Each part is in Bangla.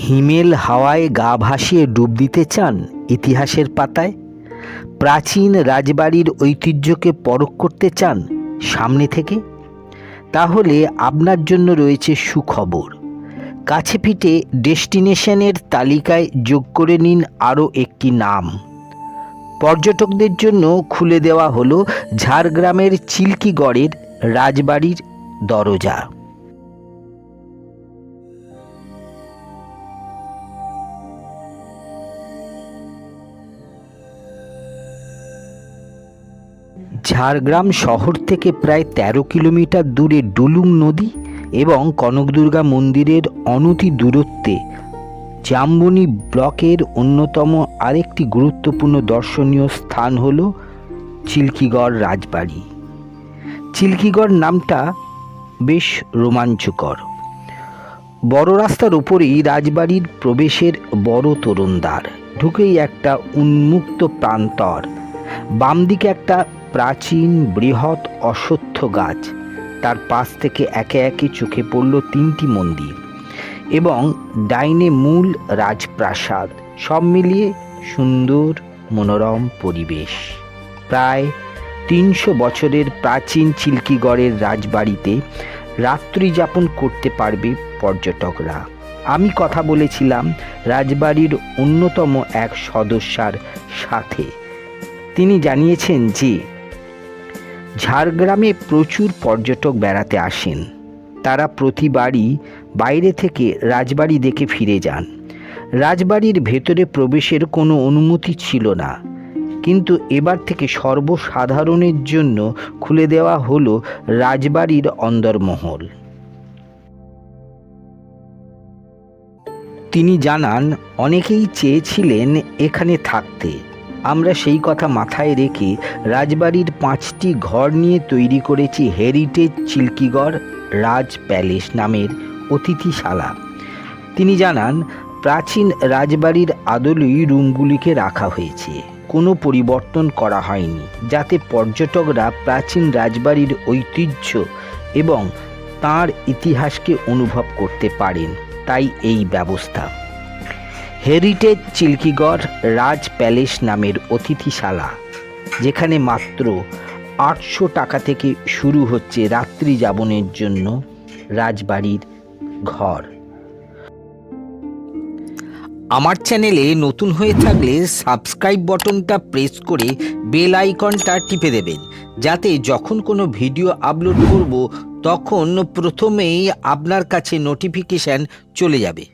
হিমেল হাওয়ায় গা ভাসিয়ে ডুব দিতে চান ইতিহাসের পাতায়? প্রাচীন রাজবাড়ির ঐতিহ্যকে পরখ করতে চান সামনে থেকে? তাহলে আপনার জন্য রয়েছে সুখবর। কাছে পিঠে ডেস্টিনেশনের তালিকায় যোগ করে নিন আরও একটি নাম। পর্যটকদের জন্য খুলে দেওয়া হলো ঝাড়গ্রামের চিল্কিগড়ের রাজবাড়ির দরজা। ঝাড়গ্রাম শহর থেকে প্রায় ১৩ কিলোমিটার দূরে ডুলুং নদী এবং কনকদুর্গা মন্দিরের অনতি দূরত্বে জামবনি ব্লকের অন্যতম আরেকটি গুরুত্বপূর্ণ দর্শনীয় স্থান হল চিল্কিগড় রাজবাড়ি। চিল্কিগড় নামটা বেশ রোমাঞ্চকর। বড় রাস্তার উপরেই রাজবাড়ির প্রবেশের বড় তোরণদ্বার, ঢুকেই একটা উন্মুক্ত প্রান্তর। বাম দিকে একটা প্রাচীন বৃহৎ অশ্বত্থ গাছ, তার পাশ থেকে একে একে চোখে পড়ল ৩টি মন্দির এবং ডাইনে মূল রাজপ্রাসাদ। সব মিলিয়ে সুন্দর মনোরম পরিবেশ। প্রায় ৩০০ বছরের প্রাচীন চিল্কিগড়ের রাজবাড়িতে রাত্রি যাপন করতে পারবে পর্যটকরা। আমি কথা বলেছিলাম রাজবাড়ির অন্যতম এক সদস্যার সাথে। তিনি জানিয়েছেন যে ঝাড়গ্রামে প্রচুর পর্যটক বেড়াতে আসেন। তারা প্রতিবারই বাইরে থেকে রাজবাড়ি দেখে ফিরে যান। রাজবাড়ির ভেতরে প্রবেশের কোনো অনুমতি ছিল না, কিন্তু এবার থেকে সর্বসাধারণের জন্য খুলে দেওয়া হলো রাজবাড়ির অন্দরমহল। তিনি জানান, অনেকেই চেয়েছিলেন এখানে থাকতে। আমরা সেই কথা মাথায় রেখে রাজবাড়ির 5টি ঘর নিয়ে তৈরি করেছি হেরিটেজ চিল্কিগড় রাজ প্যালেস নামের অতিথিশালা। তিনি জানান, প্রাচীন রাজবাড়ির আদলেই রুমগুলিকে রাখা হয়েছে, কোনো পরিবর্তন করা হয়নি, যাতে পর্যটকরা প্রাচীন রাজবাড়ির ঐতিহ্য এবং তার ইতিহাসকে অনুভব করতে পারেন। তাই এই ব্যবস্থা। হেরিটেজ চিল্কিগড় রাজ প্যালেস নামের অতিথিশালা, যেখানে মাত্র ৮০০ টাকা থেকে শুরু হচ্ছে রাত্রি যাপনের জন্য রাজবাড়ির ঘর। আমার চ্যানেলে নতুন হয়ে থাকলে সাবস্ক্রাইব বাটনটা প্রেস করে বেল আইকনটা টিপে দেবেন, যাতে যখন কোনো ভিডিও আপলোড করব তখন প্রথমেই আপনার কাছে নোটিফিকেশান চলে যাবে।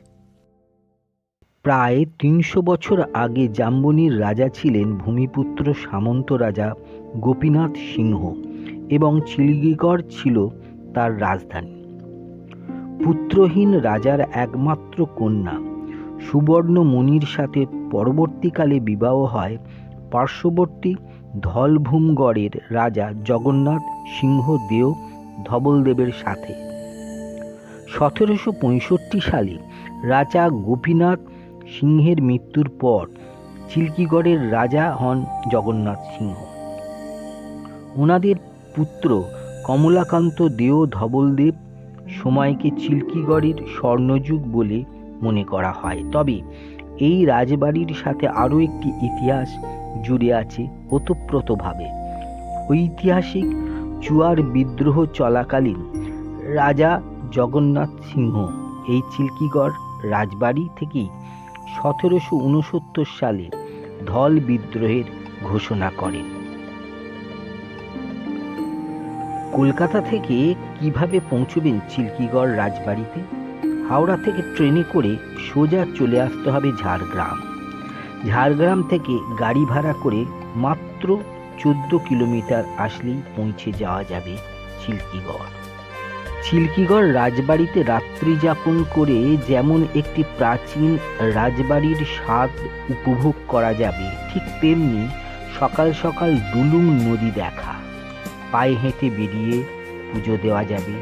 প্রায় ৩০০ বছর আগে জামবনির রাজা ছিলেন ভূমিপুত্র সামন্ত রাজা গোপীনাথ সিংহ এবং চিল্কিগড় ছিল তার রাজধানী। পুত্রহীন রাজার একমাত্র কন্যা সুবর্ণমণির সাথে পরবর্তীকালে বিবাহ হয় পার্শ্ববর্তী ধলভূমগড়ের রাজা জগন্নাথ সিংহ দেও ধবলদেবের সাথে। ১৭৬৫ সালে রাজা গোপীনাথ সিংহের মৃত্যুর পর চিল্কিগড়ের রাজা হন জগন্নাথ সিংহ। ওনাদের পুত্র কমলাকান্ত দেও ধবলদেব সময়কে চিল্কিগড়ের স্বর্ণযুগ বলে মনে করা হয়। তবে এই রাজবাড়ির সাথে আরও একটি ইতিহাস জুড়ে আছে ওতপ্রোতভাবে। ঐতিহাসিক চুয়ার বিদ্রোহ চলাকালীন রাজা জগন্নাথ সিংহ এই চিল্কিগড় রাজবাড়ি থেকেই ১৭৬৯ সালে ধল বিদ্রোহের ঘোষণা করেন। কলকাতা থেকে কিভাবে পৌঁছবেন চিল্কিগড় রাজবাড়িতে? হাওড়া থেকে ট্রেনে করে সোজা চলে আসতে হবে ঝাড়গ্রাম। ঝাড়গ্রাম থেকে গাড়ি ভাড়া করে মাত্র ১৪ কিলোমিটার আসলেই পৌঁছে যাওয়া যাবে চিল্কিগড়। চিল্কিগড় রাজবাড়িতে রাত্রি যাপন করে যেমন একটি প্রাচীন রাজবাড়ির স্বাদ উপভোগ করা যাবে, ঠিক তেমনি সকাল সকাল ডুলুং নদী দেখা, পায়ে হেঁটে বেরিয়ে পুজো দেওয়া যাবে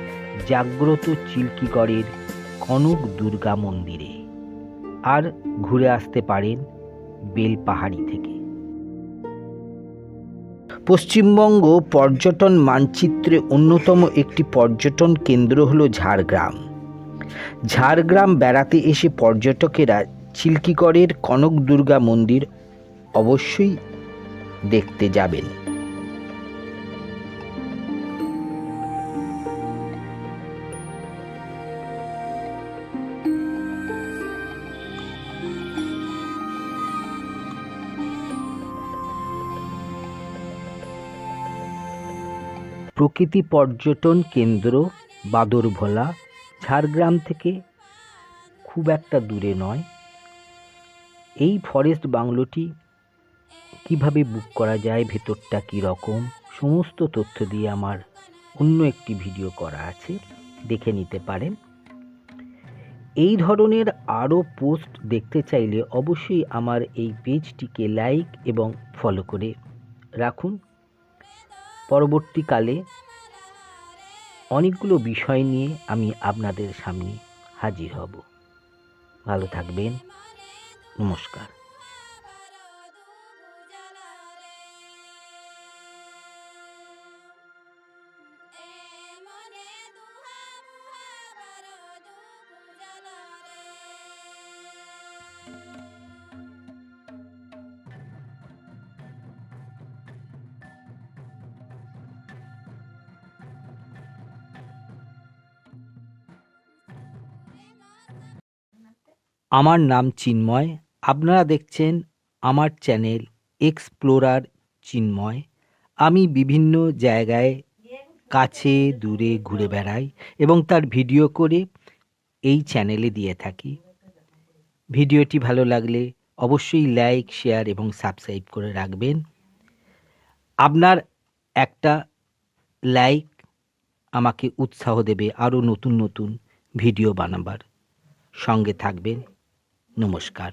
জাগ্রত চিল্কিগড়ের কনক দুর্গা মন্দিরে। আর ঘুরে আসতে পারেন বেলপাহাড়ি থেকে। পশ্চিমবঙ্গ পর্যটন মানচিত্রে অন্যতম একটি পর্যটন কেন্দ্র হলো ঝাড়গ্রাম। ঝাড়গ্রাম বেড়াতে এসে পর্যটকেরা চিল্কিগড়ের কনক দুর্গা মন্দির অবশ্যই দেখতে যাবেন। প্রকৃতি পর্যটন কেন্দ্র বাদরভোলা ঝাড়গ্রাম থেকে খুব একটা দূরে নয়। এই ফরেস্ট বাংলোটি কিভাবে বুক করা যায়, ভেতরটা কী রকম, সমস্ত তথ্য দিয়ে আমার অন্য একটি ভিডিও করা আছে, দেখে নিতে পারেন। এই ধরনের আরও পোস্ট দেখতে চাইলে অবশ্যই আমার এই পেজটিকে লাইক এবং ফলো করে রাখুন। পরবর্তীকালে অনেকগুলো বিষয় নিয়ে আমি আপনাদের সামনে হাজির হব। ভালো থাকবেন। নমস্কার। আমার নাম চিন্ময়। আপনারা দেখছেন আমার চ্যানেল এক্সপ্লোরার চিন্ময়। আমি বিভিন্ন জায়গায় কাছে দূরে ঘুরে বেড়াই এবং তার ভিডিও করে এই চ্যানেলে দিয়ে থাকি। ভিডিওটি ভালো লাগলে অবশ্যই লাইক, শেয়ার এবং সাবস্ক্রাইব করে রাখবেন। আপনার একটা লাইক আমাকে উৎসাহ দেবে আরও নতুন নতুন ভিডিও বানাবার। সঙ্গে থাকবেন। নমস্কার।